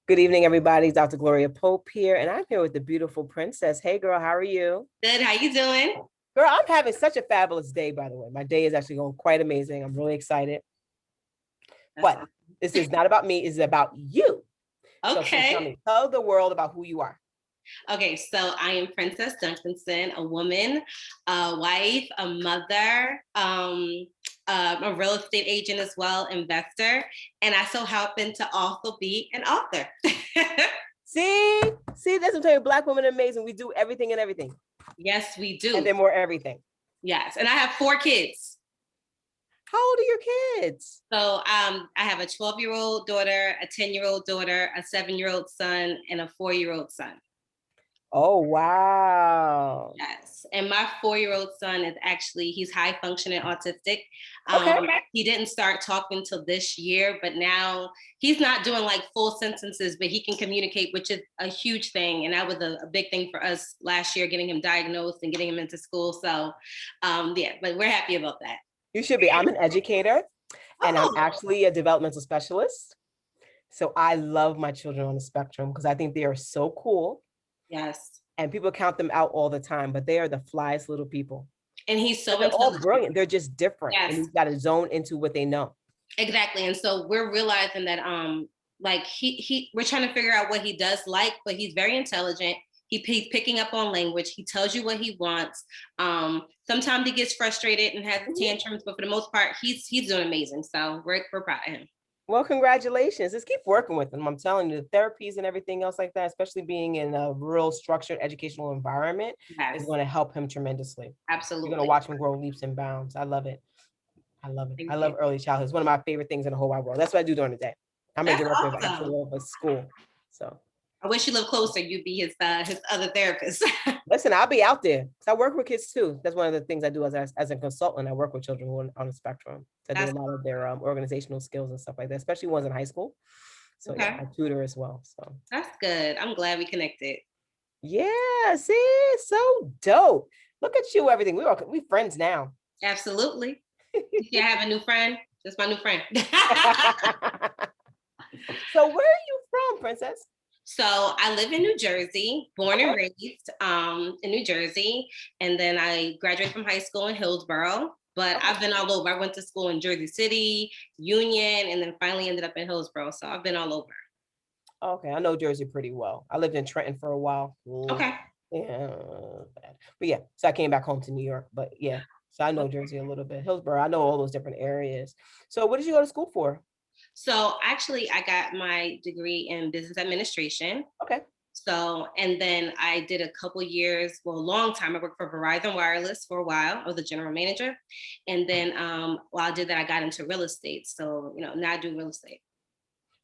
Good evening, everybody. Dr. Gloria Pope here, and I'm here with the beautiful princess. Hey, girl, how are you? Good. How you doing? Girl, I'm having such a fabulous day, by the way. My day is actually going quite amazing. I'm really excited. That's But this is not about me, it's about you. So please tell okay. me, tell the world about who you are. Okay, so I am Princess Duncanson, a woman, a wife, a mother, a real estate agent as well, investor, and I so happen to also be an author. See, that's what I'm telling you. Black women are amazing. We do everything and everything. Yes, we And do. then more everything. Yes, and I have 4 kids. How old are your kids? So I have a 12-year-old daughter, a 10-year-old daughter, a 7-year-old son, and a 4-year-old son. Oh, wow. Yes. And my 4-year-old son is he's high functioning autistic. Okay. He didn't start talking until this year, but now he's not doing like full sentences, but he can communicate, which is a huge thing. And that was a big thing for us last year, getting him diagnosed and getting him into school. So, yeah, but we're happy about that. You should be. I'm an educator, and I'm Oh, actually a developmental specialist. So I love my children on the spectrum because I think they are so cool. yes. And people count them out all the time, but they are the flyest little people. And he's And so they're all intelligent. brilliant. They're just different. And Yes, you've got to zone into what they know. exactly. And so we're realizing that like we're trying to figure out what he does like, but he's very intelligent. He's picking up on language. He tells you what he wants. Sometimes he gets frustrated and has tantrums, but for the most part, he's doing amazing. So we're proud of him. Well, congratulations. Just keep working with them. I'm telling you, the therapies and everything else like that, especially being in a real structured educational environment, is Yes, going to help him tremendously. You're going to absolutely. watch him grow leaps and bounds. I love it. I love it. Thank I you. love early childhood. It's one of my favorite things in the whole wide world. That's what I do during the day. I'm a That's director of awesome. actually of a school. So I wish you lived closer. You'd be his other therapist. listen, I'll be out there. So I work with kids too. That's one of the things I do as a consultant. I work with children who are on the spectrum. So I do a That's lot of their organizational skills and stuff like that, especially ones in high school. So yeah, okay. I tutor as well. So That's good. I'm glad we connected. yeah, see, so dope. Look at you, everything. We friends now. Absolutely. You have a new friend. That's my new friend. So where are you from, princess? So I live in New Jersey, born and Okay. raised in New Jersey, and then I graduated from high school in Hillsborough. But Okay. I've been all over. I went to school in Jersey City, Union, and then finally ended up in Hillsborough. So I've been all over. Okay, I know Jersey pretty well. I lived in Trenton for a while. Okay. Yeah, but yeah, so I came back home to New York. But yeah, so I know Jersey a little bit. Hillsborough, I know all those different areas. So what did you go to school for? So actually, I got my degree in business administration. Okay. So, and then I did a couple years, well, a long time. I worked for Verizon Wireless for a while. I was a general manager. And then while I did that, I got into real estate. So, now I do real estate.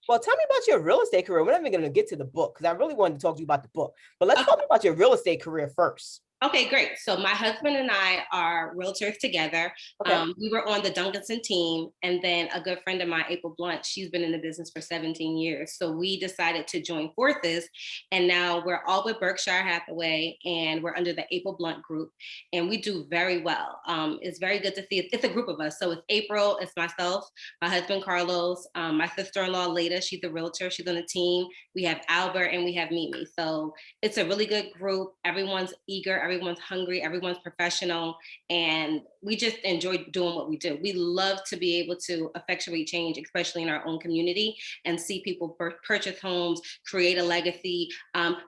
Well, tell me about your real estate career. We're not even going to get to the book because I really wanted to talk to you about the book. But let's Okay. talk about your real estate career first. Okay, great. So my husband and I are realtors together. Okay. We were on the Duncanson team, and then a good friend of mine, April Blunt, she's been in the business for 17 years. So we decided to join forces, and now we're all with Berkshire Hathaway, and we're under the April Blunt group, and we do very well. It's very good to see. It's a group of us. So it's April, it's myself, my husband Carlos, my sister-in-law Leda. She's a realtor. She's on the team. We have Albert, and we have Mimi. So it's a really good group. Everyone's eager, everyone's hungry, everyone's professional, and we just enjoy doing what we do. We love to be able to effectuate change, especially in our own community, and see people purchase homes, create a legacy,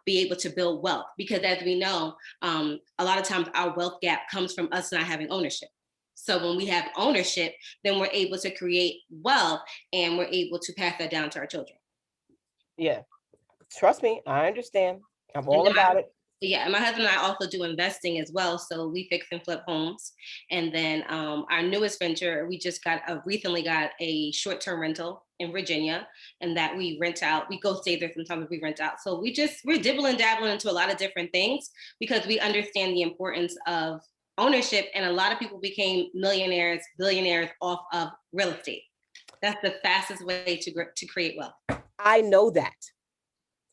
be able to build wealth. Because as we know, a lot of times our wealth gap comes from us not having ownership. So when we have ownership, then we're able to create wealth and we're able to pass that down to our children. Yeah. Trust me, I understand. I'm And all then about it. yeah, and my husband and I also do investing as well. So we fix and flip homes. And then our newest venture, we just recently got a short-term rental in Virginia, and that we rent out. We go stay there sometimes, we rent out. So we're dibbling dabbling into a lot of different things because we understand the importance of ownership. And a lot of people became millionaires, billionaires off of real estate. That's the fastest way to create wealth. I know that.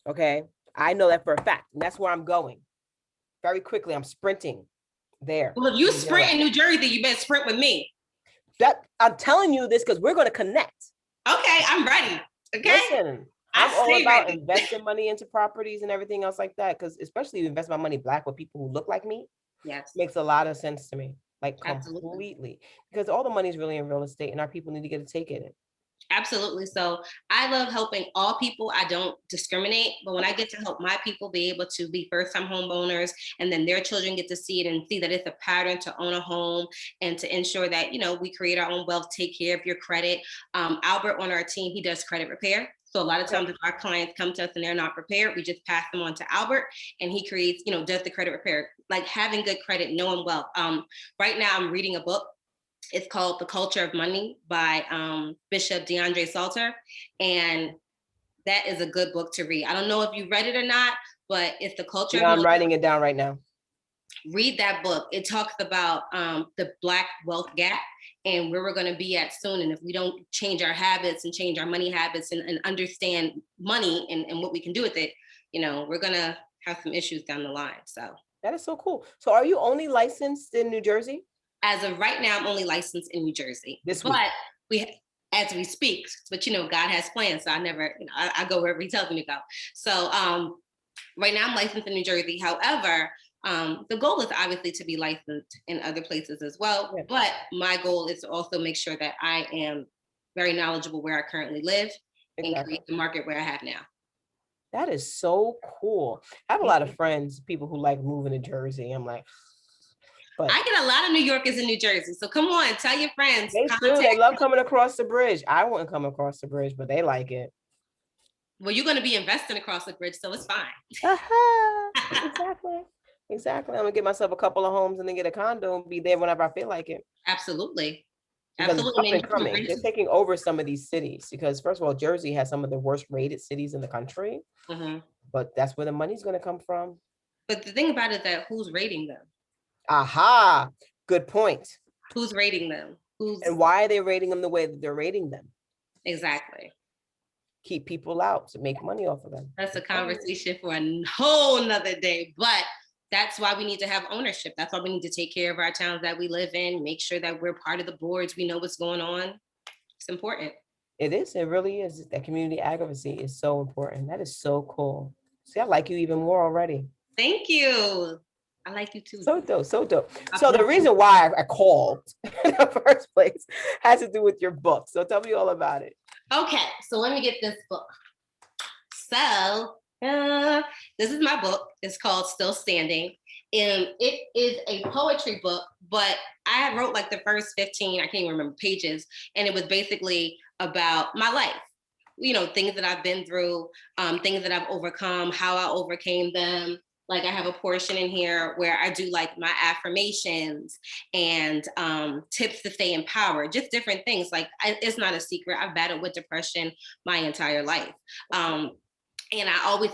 Okay. I know that for a fact. And that's where I'm going. Very quickly, I'm sprinting there. Well, if you You know sprint that. in New Jersey, you better sprint with me. I'm telling you this because we're going to connect. Okay, I'm ready. Okay. Listen, I'm all stay about ready. investing money into properties and everything else like that. Because especially if you invest my money black with people who look like me, Yes, makes a lot of sense to me. Like absolutely. completely. Because all the money is really in real estate and our people need to get a take in it. Absolutely. So I love helping all people. I don't discriminate, but when I get to help my people be able to be first time homeowners and then their children get to see it and see that it's a pattern to own a home and to ensure that, we create our own wealth, take care of your credit. Albert on our team, he does credit repair. So a lot of Okay. times if our clients come to us and they're not prepared, we just pass them on to Albert and he creates, does the credit repair, like having good credit, knowing wealth. Right now I'm reading a book. It's called The Culture of Money by Bishop DeAndre Salter. And that is a good book to read. I don't know if you read it or not, but it's The Culture of Yeah, I'm Money. writing it down right now. Read that book. It talks about the Black wealth gap and where we're going to be at soon. And if we don't change our habits and change our money habits and understand money and what we can do with it, we're going to have some issues down the line. So That is so cool. So are you only licensed in New Jersey? as of right now, I'm only licensed in New Jersey, This week. but as we speak, but God has plans. So I never, I go wherever he tells me to go. So right now I'm licensed in New Jersey. However, the goal is obviously to be licensed in other places as well. Yeah. But my goal is to also make sure that I am very knowledgeable where I currently live and create the market where I have now. That is so cool. I have a lot of friends, people who like moving to Jersey. I'm like, but I get a lot of New Yorkers in New Jersey. So come on, tell your friends. they do. They love coming across the bridge. I wouldn't come across the bridge, but they like it. Well, you're going to be investing across the bridge, so it's fine. Exactly. Exactly. I'm gonna get myself a couple of homes and then get a condo and be there whenever I feel like it. Absolutely. Because it's up and coming. They're taking over some of these cities because first of all, Jersey has some of the worst rated cities in the country. Mm-hmm. But that's where the money's gonna come from. But the thing about it is that who's rating them? Aha. Good point. Who's rating them? And why are they rating them the way that they're rating them? Exactly. Keep people out to make money off of them. That's a conversation for a whole nother day. But that's why we need to have ownership. That's why we need to take care of our towns that we live in, make sure that we're part of the boards. We know what's going on. It's important. It is. It really is. That community advocacy is so important. That is so cool. See, I like you even more already. Thank you. I like you too. So dope. So dope. So the reason why I called in the first place has to do with your book. So tell me all about it. Okay. So let me get this book. So this is my book. It's called Still Standing. And it is a poetry book, but I wrote like the first 15, I can't even remember, pages. And it was basically about my life, things that I've been through, things that I've overcome, how I overcame them. Like I have a portion in here where I do like my affirmations and tips to stay empowered, just different things. Like it's not a secret. I've battled with depression my entire life. And I always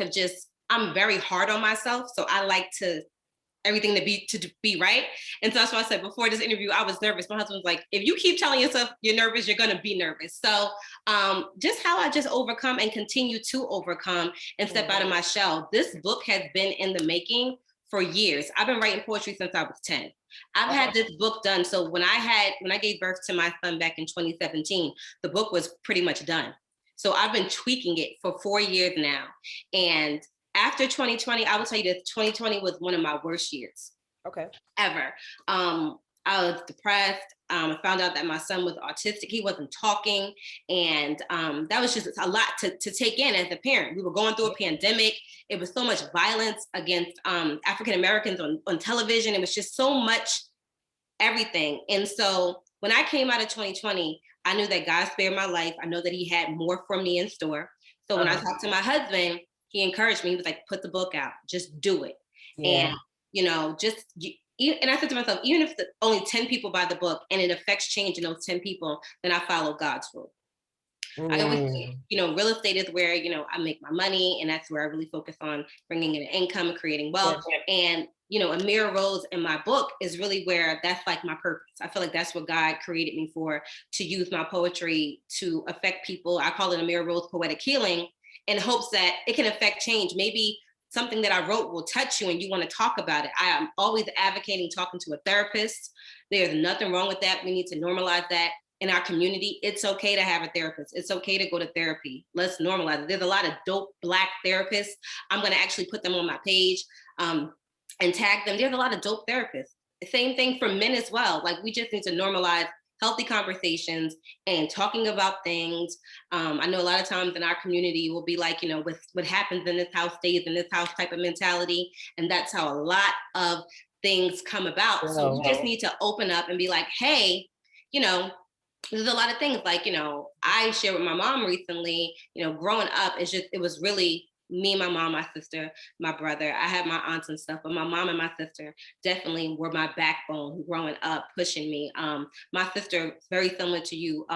I'm very hard on myself. So I like everything to be right. And so that's why I said before this interview, I was nervous. My husband was like, if you keep telling yourself you're nervous, you're going to be nervous. So just how I just overcome and continue to overcome and step out of my shell. This book has been in the making for years. I've been writing poetry since I was 10. I've had this book done. So when I gave birth to my son back in 2017, the book was pretty much done. So I've been tweaking it for 4 years now. And after 2020, I will tell you that 2020 was one of my worst years. Okay. Ever. I was depressed. I found out that my son was autistic. He wasn't talking. And that was just a lot to take in as a parent. We were going through a pandemic. It was so much violence against African Americans on television. It was just so much everything. And so when I came out of 2020, I knew that God spared my life. I know that he had more for me in store. So when I talked to my husband, he encouraged me. He was like, put the book out, just do it. Yeah. And, and I said to myself, even if only 10 people buy the book and it affects change in those 10 people, then I follow God's rule. I always say, real estate is where, I make my money, and that's where I really focus on bringing in an income and creating wealth. Yeah. And, Amira Rose in my book is really where that's like my purpose. I feel like that's what God created me for, to use my poetry to affect people. I call it Amira Rose Poetic Healing, in hopes that it can affect change. Maybe something that I wrote will touch you and you want to talk about it. I am always advocating talking to a therapist. There's nothing wrong with that. We need to normalize that. in our community, it's okay to have a therapist. It's okay to go to therapy. Let's normalize it. There's a lot of dope Black therapists. I'm going to actually put them on my page and tag them. There's a lot of dope therapists. Same thing for men as well. Like, we just need to normalize healthy conversations and talking about things. I know a lot of times in our community will be like, what happens in this house stays in this house type of mentality. And that's how a lot of things come about. So we just need to open up and be like, hey, there's a lot of things like, I shared with my mom recently, growing up, it was really me, my mom, my sister, my brother. I had my aunts and stuff, but my mom and my sister definitely were my backbone growing up, pushing me. My sister, very similar to you,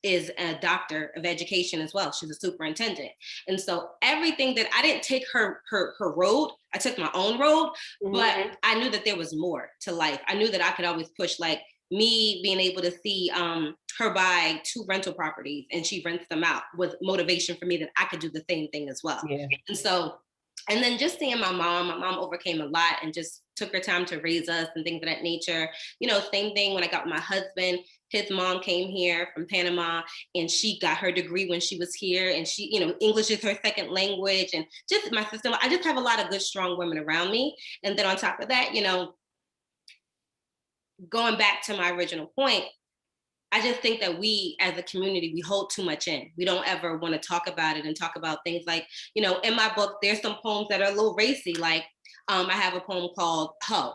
is a doctor of education as well. She's a superintendent. And so everything that I didn't take her road, I took my own road, but I knew that there was more to life. I knew that I could always push, like me being able to see her buy 2 rental properties and she rents them out was motivation for me that I could do the same thing as well. Yeah. And then just seeing my mom overcame a lot and just took her time to raise us and things of that nature. Same thing when I got my husband. His mom came here from Panama and she got her degree when she was here. And she, English is her second language. And just my sister, I just have a lot of good, strong women around me. And then on top of that, going back to my original point, I just think that we as a community, we hold too much in. We don't ever want to talk about it and talk about things like, in my book, there's some poems that are a little racy. Like I have a poem called Ho.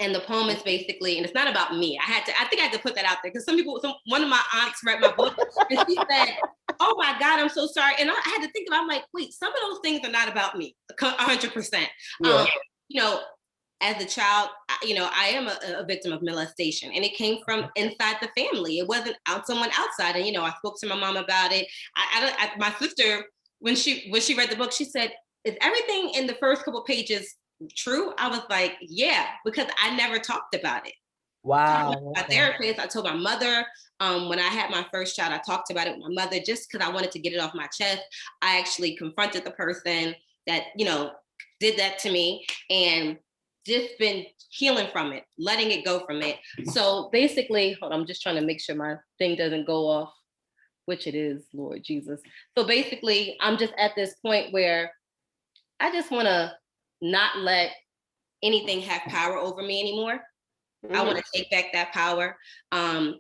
And the poem is basically, and it's not about me. I think I had to put that out there because one of my aunts read my book and she said, oh my God, I'm so sorry. And I had to think about, I'm like, wait, some of those things are not about me, 100%. Yeah. As a child, I am a victim of molestation, and it came from inside the family. It wasn't someone outside. And I spoke to my mom about it. My sister, when she read the book, she said, "Is everything in the first couple pages true?" I was like, "Yeah," because I never talked about it. Wow. My therapist, I told my mother when I had my first child, I talked about it with my mother just because I wanted to get it off my chest. I actually confronted the person that did that to me, and just been healing from it, letting it go from it. So basically, hold on, I'm just trying to make sure my thing doesn't go off, which it is, Lord Jesus. So basically, I'm just at this point where I just want to not let anything have power over me anymore. I want to take back that power.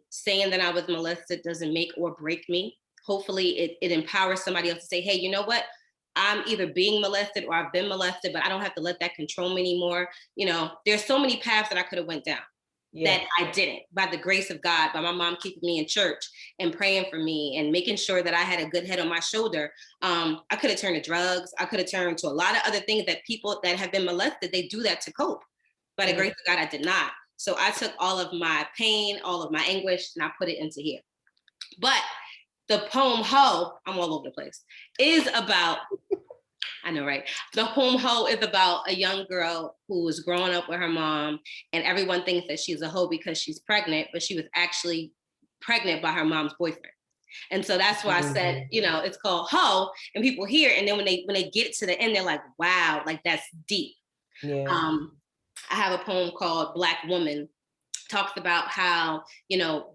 Saying that I was molested doesn't make or break me. Hopefully it empowers somebody else to say, hey, you know what? I'm either being molested or I've been molested, but I don't have to let that control me anymore. There's so many paths that I could have went down that I didn't, by the grace of God, by my mom keeping me in church and praying for me and making sure that I had a good head on my shoulder. I could have turned to drugs. I could have turned to a lot of other things that people that have been molested, they do that to cope. By the grace of God, I did not. So I took all of my pain, all of my anguish, and I put it into here. But the poem Ho, I'm all over the place, is about, I know, right? The poem Ho is about a young girl who was growing up with her mom, and everyone thinks that she's a hoe because she's pregnant, but she was actually pregnant by her mom's boyfriend. And so that's why I said, it's called Ho, and people hear it, and then when they get to the end, they're like, wow, like that's deep. Yeah. I have a poem called Black Woman, talks about how,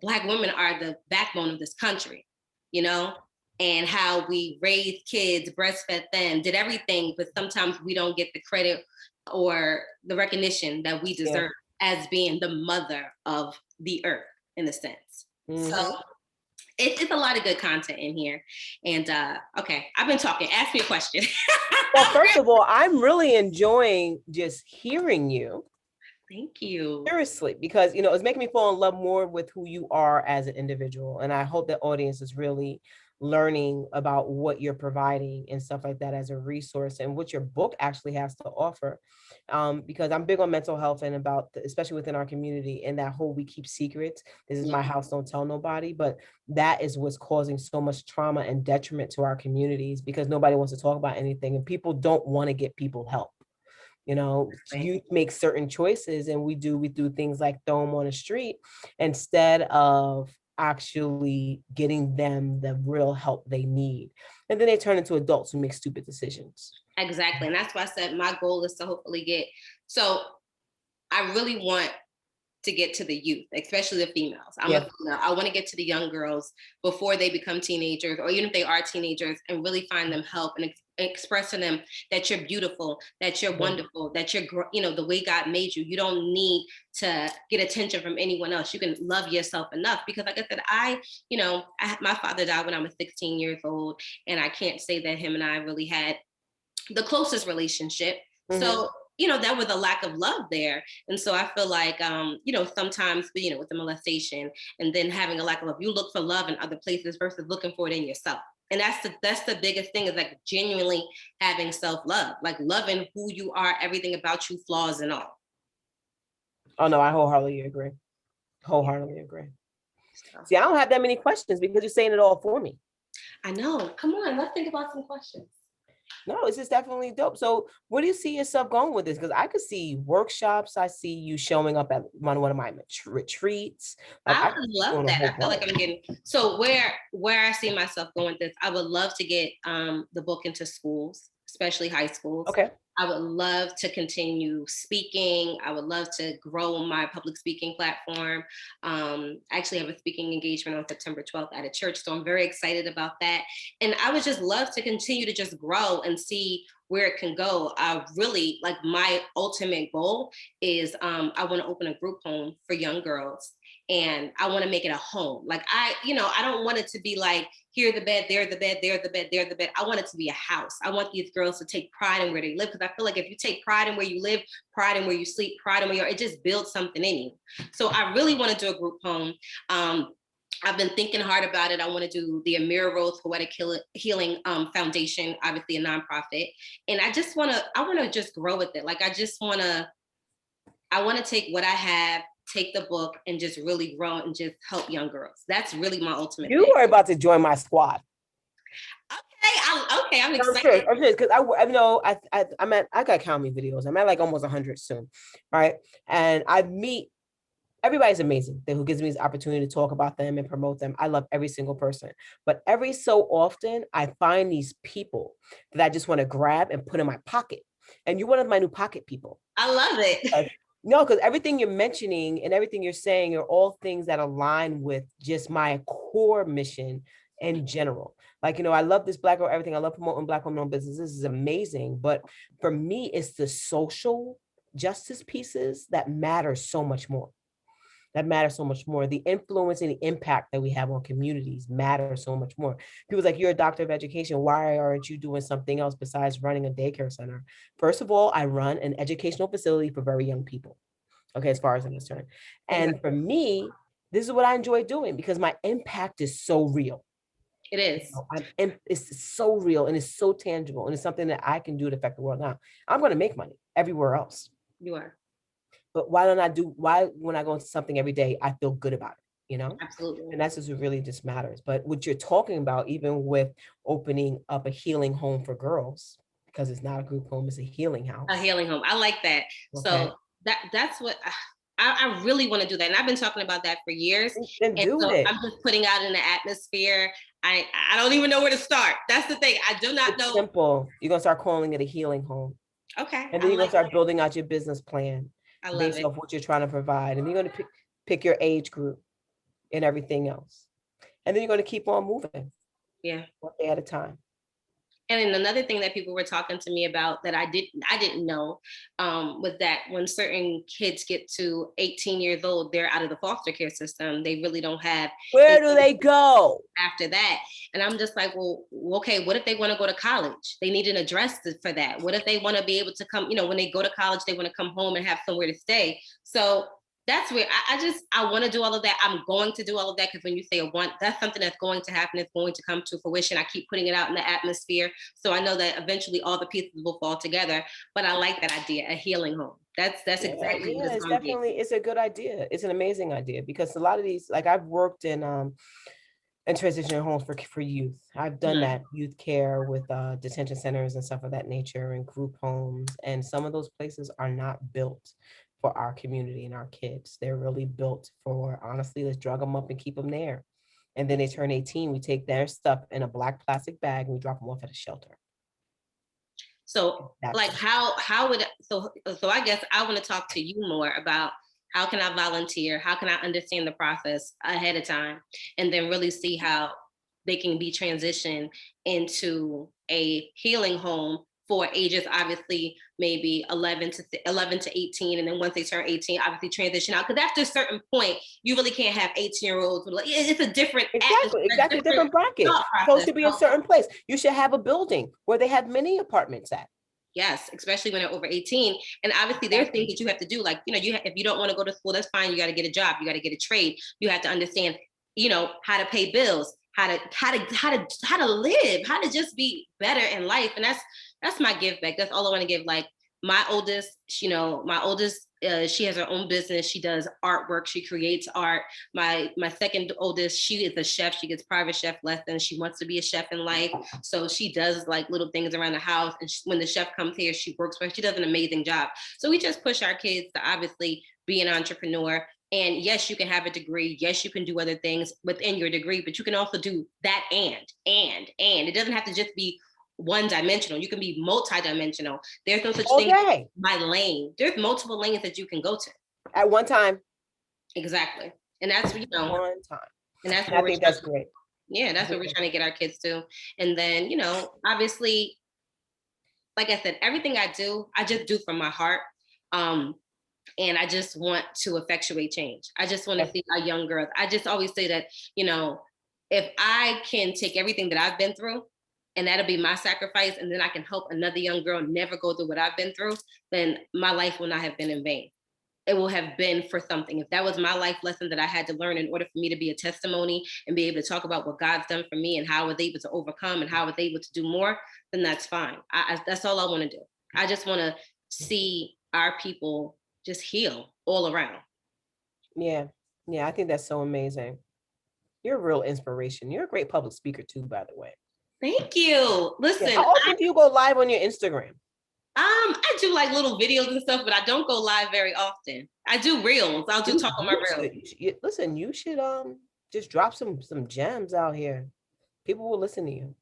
Black women are the backbone of this country, and how we raised kids, breastfed them, did everything, but sometimes we don't get the credit or the recognition that we deserve as being the mother of the earth, in a sense. So it's a lot of good content in here. And okay, I've been talking. Ask me a question. Well, first of all, I'm really enjoying just hearing you. Thank you. Seriously, because it's making me fall in love more with who you are as an individual. And I hope the audience is really learning about what you're providing and stuff like that as a resource and what your book actually has to offer. Because I'm big on mental health and about, especially within our community, and that whole we keep secrets. This is my house, don't tell nobody. But that is what's causing so much trauma and detriment to our communities, because nobody wants to talk about anything and people don't want to get people help. You make certain choices, and we do things like throw them on the street instead of actually getting them the real help they need. And then they turn into adults who make stupid decisions. Exactly. And that's why I said my goal is to hopefully I really want to get to the youth, especially the females. I'm Yeah. a female. I want to get to the young girls before they become teenagers, or even if they are teenagers, and really find them help and express to them that you're beautiful, that you're wonderful, that you're, the way God made you. You don't need to get attention from anyone else. You can love yourself enough, because like I said, my father died when I was 16 years old, and I can't say that him and I really had the closest relationship. So, that was a lack of love there. And so I feel like, sometimes, with the molestation and then having a lack of love, you look for love in other places versus looking for it in yourself. And that's the biggest thing, is like genuinely having self-love, like loving who you are, everything about you, flaws and all. Oh no, I wholeheartedly agree. Wholeheartedly agree. See, I don't have that many questions because you're saying it all for me. I know. Come on, let's think about some questions. No, it's just definitely dope. So where do you see yourself going with this? Because I could see workshops. I see you showing up at one of my retreats. Like, I would love that. I feel like bunch. I'm getting, so where I see myself going with this, I would love to get the book into schools, especially high schools. Okay. I would love to continue speaking. I would love to grow my public speaking platform. I actually have a speaking engagement on September 12th at a church, so I'm very excited about that. And I would just love to continue to just grow and see where it can go. I really, like, my ultimate goal is I want to open a group home for young girls, and I want to make it a home. Like, I don't want it to be like, here the bed, there the bed, there the bed, there the bed. I want it to be a house. I want these girls to take pride in where they live, because I feel like if you take pride in where you live, pride in where you sleep, pride in where you are, it just builds something in you. So I really want to do a group home. I've been thinking hard about it. I want to do the Amira Rose Healing Foundation, obviously a nonprofit, and I want to just grow with it. Like, I want to take what I have, take the book, and just really grow and just help young girls. That's really my ultimate You thing. are about to join my squad. Okay, I'm excited. I'm sure, because I know I got count me videos. I'm at like almost 100 soon, right? And I meet everybody's amazing who gives me this opportunity to talk about them and promote them. I love every single person, but every so often I find these people that I just want to grab and put in my pocket. And you're one of my new pocket people. I love it. No, because everything you're mentioning and everything you're saying are all things that align with just my core mission in general. Like, I love this Black Girl Everything. I love promoting Black women-owned business. This is amazing. But for me, it's the social justice pieces that matter so much more. The influence and the impact that we have on communities matter so much more. People's like, you're a doctor of education. Why aren't you doing something else besides running a daycare center? First of all, I run an educational facility for very young people. Okay, as far as I'm concerned. And for me, this is what I enjoy doing because my impact is so real. It is. It's so real and it's so tangible, and it's something that I can do to affect the world. Now, I'm going to make money everywhere else. You are. But when I go into something every day, I feel good about it, Absolutely. And that's just what really just matters. But what you're talking about, even with opening up a healing home for girls, because it's not a group home, it's a healing house. A healing home. I like that. Okay. So that's what I really want to do that. And I've been talking about that for years. Then do it. I'm just putting out in the atmosphere. I don't even know where to start. That's the thing. I do not know. Simple. You're going to start calling it a healing home. Okay. And then you're going to start building out your business plan. I love based it. off what you're trying to provide. And you're going to pick your age group and everything else. And then you're going to keep on moving. Yeah. One day at a time. And then another thing that people were talking to me about that I didn't know was that when certain kids get to 18 years old, they're out of the foster care system. They really don't have. Where do they go after that? And I'm just like, well, okay, what if they want to go to college? They need an address for that. What if they want to be able to come, when they go to college, they want to come home and have somewhere to stay. So that's where I want to do all of that. I'm going to do all of that because when you say that's something that's going to happen. It's going to come to fruition. I keep putting it out in the atmosphere. So I know that eventually all the pieces will fall together. But I like that idea, a healing home. That's exactly what it's going to be. It's a good idea. It's an amazing idea because a lot of these, like I've worked in transitional homes for youth. I've done that youth care with detention centers and stuff of that nature and group homes. And some of those places are not built for our community and our kids. They're really built for, honestly, let's drug them up and keep them there. And then they turn 18, we take their stuff in a black plastic bag and we drop them off at a shelter. So like how would, so I guess I want to talk to you more about How can I volunteer? How can I understand the process ahead of time? And then really see how they can be transitioned into a healing home for ages, obviously, maybe 11 to 18. And then once they turn 18, obviously transition out. Because after a certain point, you really can't have 18-year-olds. It's a different Exactly, different bracket. thought Supposed process. to be a certain place. You should have a building where they have many apartments at. Yes, especially when they're over 18. And obviously there's things that you have to do. Like, if you don't want to go to school, that's fine. You got to get a job. You got to get a trade. You have to understand, how to pay bills, how to live, how to just be better in life. And that's my give back. That's all I want to give. Like my oldest, she has her own business. She does artwork. She creates art. My second oldest, she is a chef. She gets private chef lessons. She wants to be a chef in life. So she does like little things around the house. And when the chef comes here, she works for her. She does an amazing job. So we just push our kids to obviously be an entrepreneur. And yes, you can have a degree. Yes, you can do other things within your degree, but you can also do that and. It doesn't have to just be one dimensional. You can be multi-dimensional. There's no such thing as my lane. There's multiple lanes that you can go to at one time. Exactly. And that's one time. And that's what I think that's great. Yeah, that's what we're trying to get our kids to. And then, obviously, like I said, everything I do, I just do from my heart. And I just want to effectuate change. I just want to see our young girls. I just always say that, if I can take everything that I've been through, and that'll be my sacrifice, and then I can help another young girl never go through what I've been through, then my life will not have been in vain. It will have been for something. If that was my life lesson that I had to learn in order for me to be a testimony and be able to talk about what God's done for me and how I was able to overcome and how I was able to do more, then that's fine. That's all I want to do. I just want to see our people just heal all around. Yeah, I think that's so amazing. You're a real inspiration. You're a great public speaker too, by the way. Thank you. Listen, how often do you go live on your Instagram? I do like little videos and stuff, but I don't go live very often. I do reels. I'll do talk on my reels. Listen, you should just drop some gems out here. People will listen to you.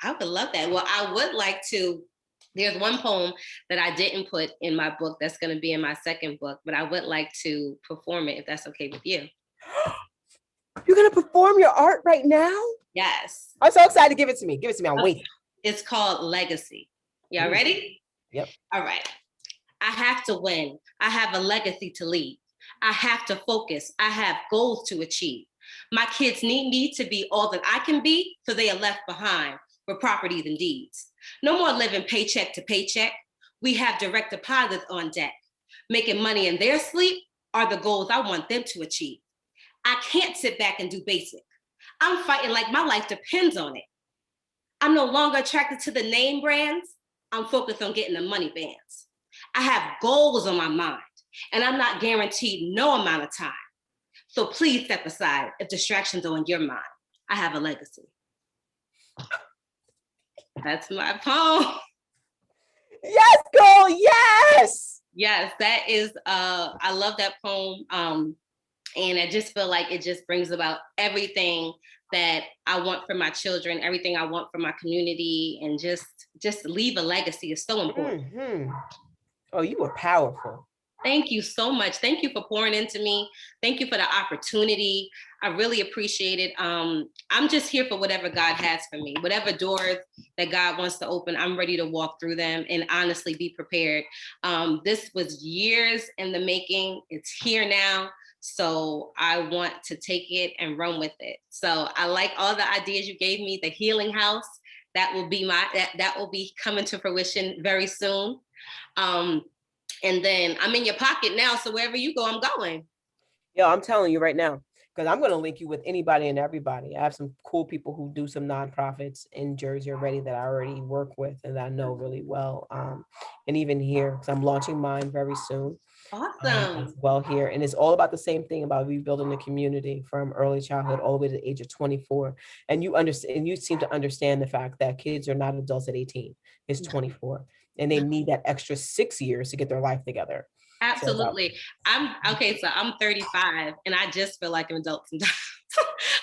I would love that. Well, I would like to. There's one poem that I didn't put in my book that's going to be in my second book, but I would like to perform it if that's okay with you. You're going to perform your art right now? Yes. I'm so excited. Give it to me. I'm waiting. It's called Legacy. Y'all ready? Yep. All right. I have to win. I have a legacy to leave. I have to focus. I have goals to achieve. My kids need me to be all that I can be, so they are left behind with properties and deeds. No more living paycheck to paycheck. We have direct deposits on deck. Making money in their sleep are the goals I want them to achieve. I can't sit back and do basic. I'm fighting like my life depends on it. I'm no longer attracted to the name brands. I'm focused on getting the money bands. I have goals on my mind, and I'm not guaranteed no amount of time. So please step aside if distractions are on your mind. I have a legacy. That's my poem. Yes, girl, yes. Yes, that is, I love that poem. And I just feel like it just brings about everything that I want for my children, everything I want for my community, and just leave a legacy is so important. Mm-hmm. Oh, you were powerful. Thank you so much. Thank you for pouring into me. Thank you for the opportunity. I really appreciate it. I'm just here for whatever God has for me. Whatever doors that God wants to open, I'm ready to walk through them and honestly be prepared. This was years in the making. It's here now. So I want to take it and run with it. So I like all the ideas you gave me. The healing house, that will be that will be coming to fruition very soon. And then I'm in your pocket now. So wherever you go, I'm going. Yeah, I'm telling you right now, because I'm going to link you with anybody and everybody. I have some cool people who do some nonprofits in Jersey already that I already work with and that I know really well. And even here, because I'm launching mine very soon. Awesome. As well here. And it's all about the same thing about rebuilding the community from early childhood all the way to the age of 24. And you understand, and you seem to understand the fact that kids are not adults at 18, it's 24. And they need that extra 6 years to get their life together. Absolutely. I'm 35 and I just feel like an adult sometimes.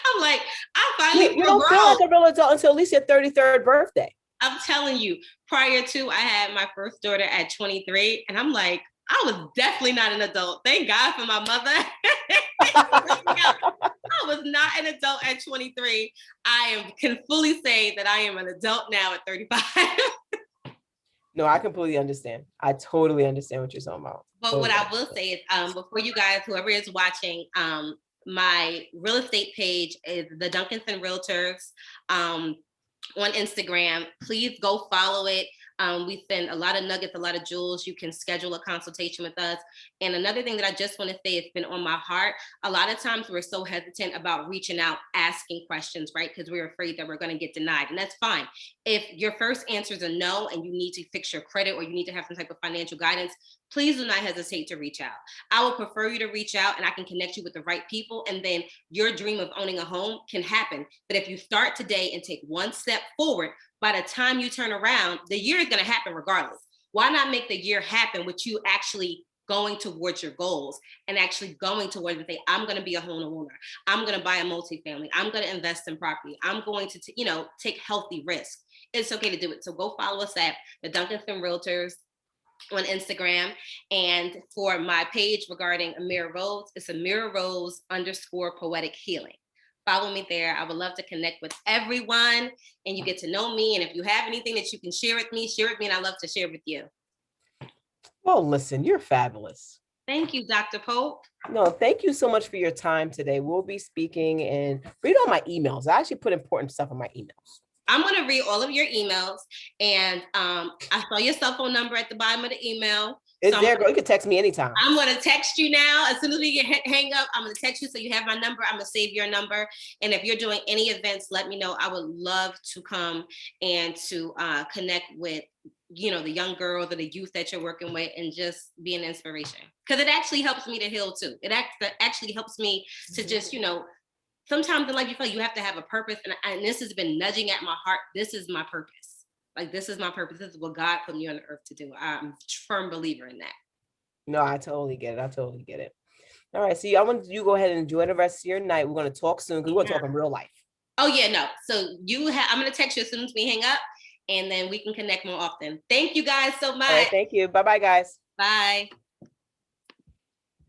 I'm like, I finally you don't feel like a real adult until at least your 33rd birthday. I'm telling you, prior to, I had my first daughter at 23 and I'm like, I was definitely not an adult. Thank God for my mother. I was not an adult at 23. Can fully say that I am an adult now at 35. No, I completely understand. I totally understand what you're talking about. But what Totally. I will say is, before you guys, whoever is watching, my real estate page is the Duncanson Realtors. On Instagram. Please go follow it. We send a lot of nuggets, a lot of jewels. You can schedule a consultation with us. And another thing that I just want to say, it's been on my heart. A lot of times we're so hesitant about reaching out, asking questions, right? Because we're afraid that we're going to get denied. And that's fine. If your first answer is a no and you need to fix your credit or you need to have some type of financial guidance, please do not hesitate to reach out. I would prefer you to reach out and I can connect you with the right people. And then your dream of owning a home can happen. But if you start today and take one step forward, by the time you turn around, the year is going to happen regardless. Why not make the year happen with you actually going towards your goals and actually going towards and say, I'm going to be a homeowner. I'm going to buy a multifamily. I'm going to invest in property. I'm going to, take healthy risks. It's okay to do it. So go follow us at the Duncanson Realtors on Instagram. And for my page regarding Amira Rose, it's Amira Rose _poetic healing. Follow me there. I would love to connect with everyone and you get to know me. And if you have anything that you can share with me, and I love to share with you. Well, listen, you're fabulous. Thank you, Dr. Pope. No, thank you so much for your time today. We'll be speaking and read all my emails. I actually put important stuff in my emails. I'm going to read all of your emails. And I saw your cell phone number at the bottom of the email. It's there, girl. You can text me anytime. I'm going to text you now. As soon as we hang up, I'm going to text you so you have my number. I'm going to save your number. And if you're doing any events, let me know. I would love to come and to connect with, the young girls or the youth that you're working with and just be an inspiration. Because it actually helps me to heal too. It actually helps me to just, sometimes in life you feel like you have to have a purpose. And this has been nudging at my heart. This is my purpose. Like, this is my purpose. This is what God put me on the earth to do. I'm a firm believer in that. No, I totally get it. All right. So I want you to go ahead and enjoy the rest of your night. We're going to talk soon because we're going to talk in real life. Oh, yeah, no. So I'm going to text you as soon as we hang up and then we can connect more often. Thank you guys so much. All right, thank you. Bye-bye, guys. Bye.